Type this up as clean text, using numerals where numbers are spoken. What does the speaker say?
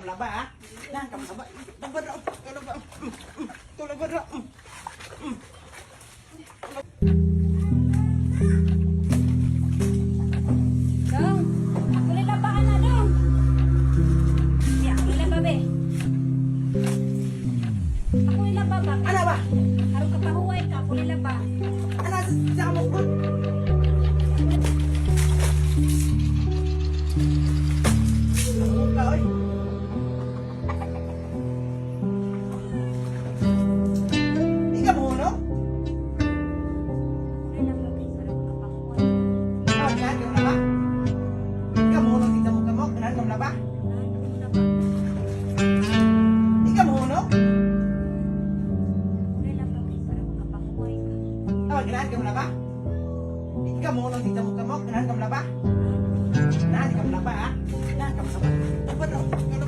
laba ha. Yan, kamu laba. Laba na. Laba. Laba na. Dong, ako lilabaan na dong. Ako lilaba be. Ako lilaba ba? Ano ba?